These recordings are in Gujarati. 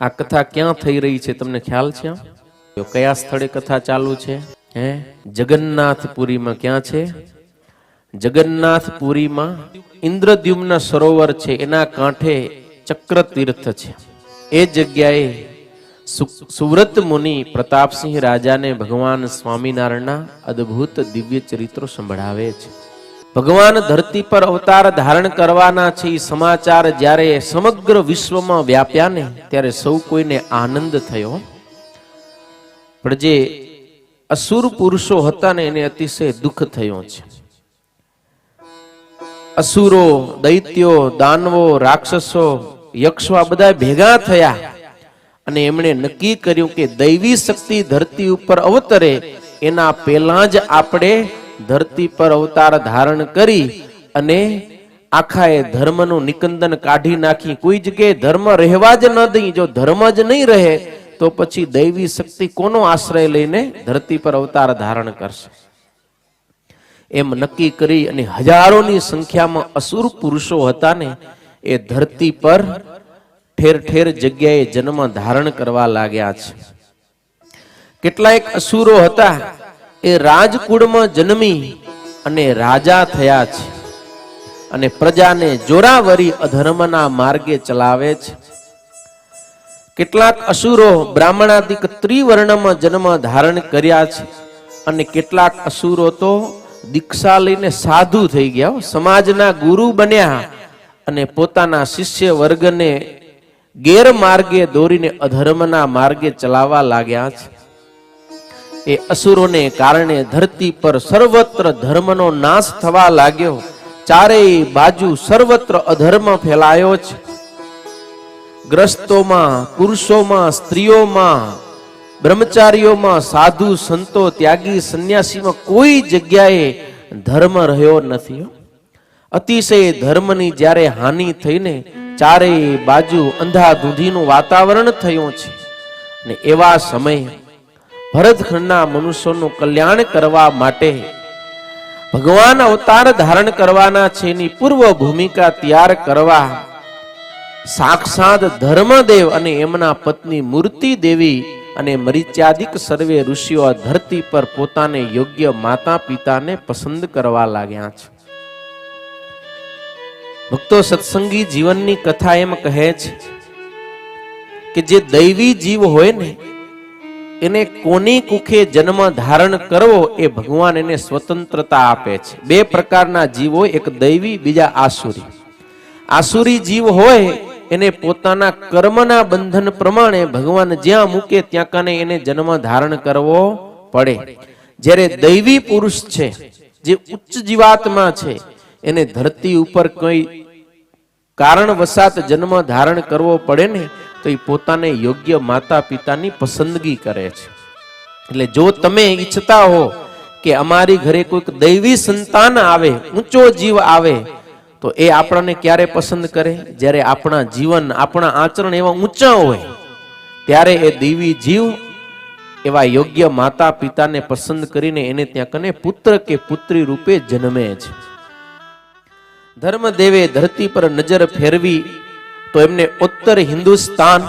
આ કથા ક્યાં થઈ રહી છે તમને ખ્યાલ છે? કયા સ્થળે કથા ચાલુ છે? જગન્નાથપુરીમાં. ક્યાં છે? જગન્નાથપુરીમાં ઇન્દ્રદ્યુમ્ન સરોવર છે, એના કાંઠે ચક્ર તીર્થ છે. એ જગ્યાએ સુવ્રત મુનિ પ્રતાપસિંહ રાજાને ભગવાન સ્વામિનારાયણના અદ્ભુત દિવ્ય ચરિત્રો સંભળાવે છે. ભગવાન ધરતી પર અવતાર ધારણ કરવાના છે એ સમાચાર જ્યારે સમગ્ર વિશ્વમાં વ્યાપ્યા ને ત્યારે સૌ કોઈને આનંદ થયો. પણ જે અસુર પુરુષો હતા ને એને અતિશય દુઃખ થયો છે. અસુરો, દૈત્યો, દાનવો, રાક્ષસો, યક્ષો આ બધા ભેગા થયા અને એમણે નક્કી કર્યું કે દૈવી શક્તિ ધરતી ઉપર અવતરે એના પહેલા જ આપણે ધરતી પર અવતાર ધારણ કરી અને આખા એ ધર્મનું નિકંદન કાઢી નાખી. કોઈ જગ્યાએ ધર્મ રહેવા જ ન દઈ. જો ધર્મ જ નહીં રહે તો પછી દૈવી શક્તિ કોનો આશ્રય લઈને ધરતી પર અવતાર ધારણ કરશે? એમ નક્કી કરી અને હજારોની સંખ્યામાં અસુર પુરુષો હતા ને એ ધરતી પર ઠેર ઠેર જગ્યાએ જન્મ ધારણ કરવા લાગ્યા છે. કેટલાક અસુરો હતા એ રાજકુળમાં જન્મી અને રાજા થયા છે અને પ્રજાને જોરાવરી અધર્મના માર્ગે ચલાવે છે. કેટલાક અસુરો બ્રાહ્મણાદિક ત્રિવર્ણમાં જન્મ ધારણ કર્યા છે અને કેટલાક અસુરો તો દીક્ષા લઈને સાધુ થઈ ગયા, સમાજના ગુરુ બન્યા અને પોતાના શિષ્ય વર્ગને ગેરમાર્ગે દોરીને અધર્મના માર્ગે ચલાવવા લાગ્યા છે. એ અસુરોને કારણે ધરતી પર સર્વત્ર ધર્મનો નાશ થવા લાગ્યો. ચારેય બાજુ સર્વત્ર અધર્મ ફેલાયો છે. ગ્રસ્તોમાં, પુરુષોમાં, સ્ત્રીઓમાં, બ્રહ્મચારીઓમાં, સાધુ સંતો, ત્યાગી સંન્યાસીમાં કોઈ જગ્યાએ ધર્મ રહ્યો નથી. અતિશય ધર્મની જ્યારે હાનિ થઈને ચારેય બાજુ અંધાધૂંધીનું વાતાવરણ થયું છે અને એવા સમયે ભરતખંડના મનુષ્યોનું કલ્યાણ કરવા માટે ભગવાન અવતાર ધારણ કરવાના છે એની પૂર્વ ભૂમિકા તૈયાર કરવા સાક્ષાત ધર્મદેવ અને એમના પત્ની મૂર્તિ દેવી અને મરીચ્યાદિક સર્વે ઋષિઓ આ ધરતી પર પોતાને યોગ્ય માતા પિતાને પસંદ કરવા લાગ્યા છે. ભક્તો, સત્સંગી જીવનની કથા એમ કહે છે કે જે દૈવી જીવ હોય ને એને કોની કુખે જન્મ ધારણ કરવો એ ભગવાન એને સ્વતંત્રતા આપે છે. બે પ્રકારના જીવ હોય, એક દૈવી, બીજા આસુરી. આસુરી જીવ હોય એને પોતાના કર્મના બંધન પ્રમાણે ભગવાન જ્યાં મૂકે ત્યાં કને એને જન્મ ધારણ કરવો પડે. જ્યારે દૈવી પુરુષ છે, જે ઉચ્ચ જીવાત્મા છે, એને ધરતી ઉપર કોઈ કારણવશાત જન્મ ધારણ કરવો પડે ને તો એ પોતાને યોગ્ય માતા પિતાની પસંદગી કરે છે. એટલે જો તમે ઈચ્છતા હો કે અમારી ઘરે કોઈક દૈવી સંતાન આવે, ઊંચો જીવ આવે, તો એ આપણને ક્યારે પસંદ કરે? જ્યારે આપણા જીવન, આપણા આચરણ એવા ઊંચા હોય ત્યારે એ દૈવી જીવ એવા યોગ્ય માતા પિતાને પસંદ કરીને એને ત્યાં કને પુત્ર કે પુત્રી રૂપે જન્મે છે. ધર્મદેવે ધરતી પર નજર ફેરવી તો એમને ઉત્તર હિન્દુસ્તાન,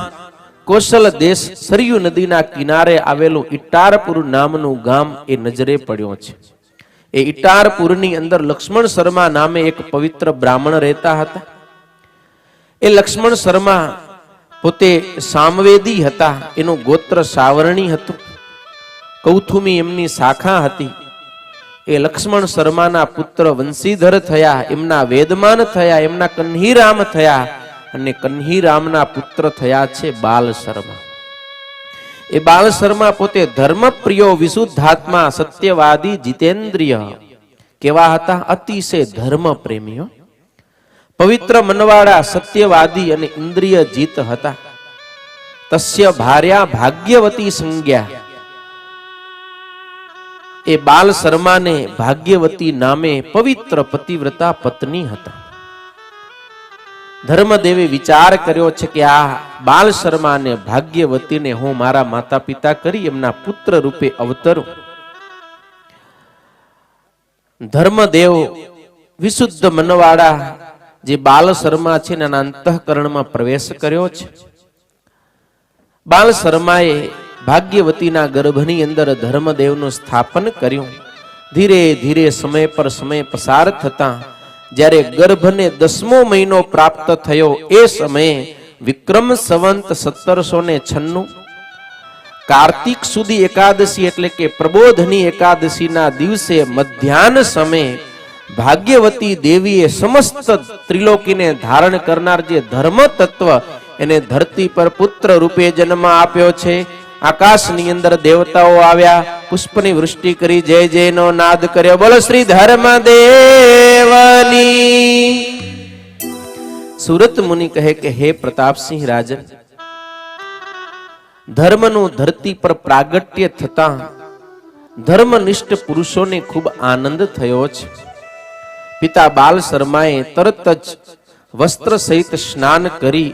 કોશલ દેશ, સરયુ નદીના કિનારે આવેલું ઇટારપુર નામનું ગામ એ નજરે પડ્યો છે. એ ઇટારપુરની અંદર લક્ષ્મણ શર્મા નામે એક પવિત્ર બ્રાહ્મણ રહેતા હતા. એ લક્ષ્મણ શર્મા પોતે સામવેદી હતા. એનું ગોત્ર સાવરણી હતું. કૌથુમી એમની શાખા હતી. એ લક્ષ્મણ શર્માના પુત્ર વંશીધર થયા, એમના વેદમાન થયા, એમના કન્હીરામ થયા અને કન્હીરામના પુત્ર થયા છે બાલ શર્મા. એ બાલ શર્મા પોતે ધર્મપ્રિયો, વિશુદ્ધાત્મા, સત્યવાદી, જીતેન્દ્રિય કેવા હતા? અતિશય ધર્મ પ્રેમીઓ, પવિત્ર મનવાળા, સત્યવાદી અને ઇન્દ્રિય જીત હતા. તસ્ય ભાર્યા ભાગ્યવતી સંજ્ઞા. એ બાલ શર્માને ભાગ્યવતી નામે પવિત્ર પતિવ્રતા પત્ની હતા. ધર્મદેવે વિચાર કર્યો છે કે આ બાલ શર્મા અને ભાગ્યવતીને હું મારા માતા પિતા કરી એમના પુત્ર રૂપે અવતરું. ધર્મદેવ વિશુદ્ધ મનવાળા જે બાલ શર્મા છે એના અંતઃકરણમાં પ્રવેશ કર્યો છે બાલ શર્માએ ભાગ્યવતીના ગર્ભની અંદર ધર્મદેવનું સ્થાપન કર્યું. ધીરે ધીરે સમય પર સમય પસાર થતા જ્યારે ગર્ભને 10મો મહિનો પ્રાપ્ત થયો એ સમયે વિક્રમ સંવંત 1796 કાર્તિક સુધી એકાદશી એટલે કે પ્રબોધની એકાદશીના દિવસે મધ્યાહન સમયે ભાગ્યવતી દેવીએ સમસ્ત ત્રિલોકીને ધારણ કરનાર જે ધર્મ તત્વ એને ધરતી પર પુત્ર રૂપે જન્મ આપ્યો છે. આકાશની અંદર દેવતાઓ આવ્યા, પુષ્પની વૃષ્ટિ કરી, જય જયનો નાદ કર્યો. બોલો શ્રી ધર્મદેવની. સુરત મુનિ કહે કે હે પ્રતાપસિંહ રાજન, ધર્મનું ધરતી પર પ્રાગટ્ય થતા ધર્મનિષ્ઠ પુરુષોને ખૂબ આનંદ થયો છે. પિતા બાલ શર્માએ તરત જ વસ્ત્ર સહિત સ્નાન કરી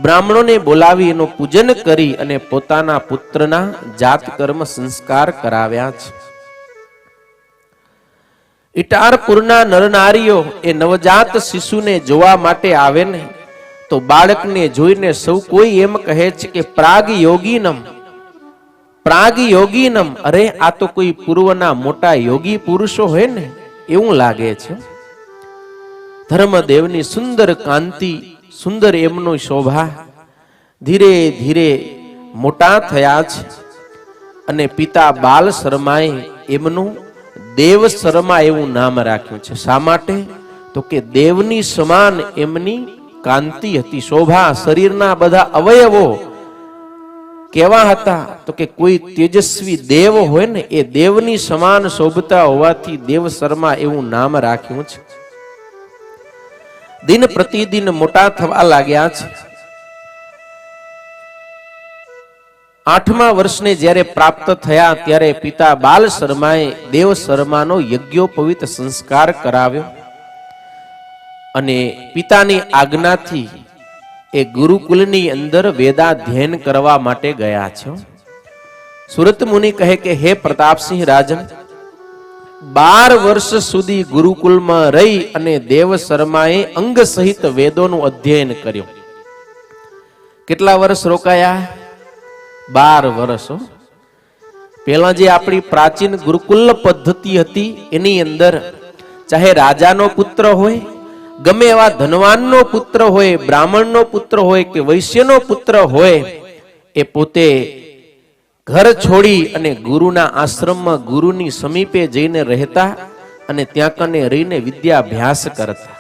બ્રાહ્મણોને બોલાવી એનું પૂજન કરી અને પોતાના પુત્રના જાત કર્મ સંસ્કાર કરાવ્યા છે. ઇટારપુરના નરનારીઓ એ નવજાત શિશુને જોવા માટે આવે ને તો બાળકને જોઈને સૌ કોઈ એમ કહે છે કે પ્રાગ યોગીનમ, પ્રાગ યોગીનમ. અરે આ તો કોઈ પૂર્વના મોટા યોગી પુરુષો હોય ને એવું લાગે છે. ધર્મદેવની સુંદર કાંતિ, સુંદર એમનો શોભા ધીરે ધીરે મોટા થયા છે અને પિતા બાલ શર્માએ એમનું દેવ શર્મા એવું નામ રાખ્યું છે. શા માટે? તો કે દેવની સમાન એમની કાંતિ હતી, શોભા. શરીરના બધા અવયવો કેવા હતા? તો કે કોઈ તેજસ્વી દેવ હોય ને એ દેવની સમાન શોભતા હોવાથી દેવ શર્મા એવું નામ રાખ્યું છે. દિન પ્રતિદિન મોટા થવા લાગ્યા છે. 8મા વર્ષને જ્યારે પ્રાપ્ત થયા ત્યારે પિતા બાલ શર્માએ દેવ શર્માનો યજ્ઞોપવિત સંસ્કાર કરાવ્યો અને પિતાની આજ્ઞાથી એ ગુરુકુલની અંદર વેદાધ્યયન કરવા માટે ગયા છે. સુરત મુનિ કહે કે હે પ્રતાપસિંહ રાજન, 12 વર્ષ સુધી ગુરુકુલમાં રહી અને દેવ શર્માએ અંગ સહિત વેદોનું અધ્યયન કર્યું. કેટલા વર્ષ રોકાયા? 12 વર્ષ. પહેલા જે આપણી પ્રાચીન ગુરુકુલ પદ્ધતિ હતી એની અંદર ચાહે રાજાનો પુત્ર હોય, ગમે એવા ધનવાનનો પુત્ર હોય, બ્રાહ્મણનો પુત્ર હોય કે વૈશ્યનો પુત્ર હોય, એ પોતે ઘર છોડી અને ગુરુના આશ્રમમાં ગુરુની સમીપે જઈને રહેતા અને ત્યાં કને રહીને વિદ્યાભ્યાસ કરતા.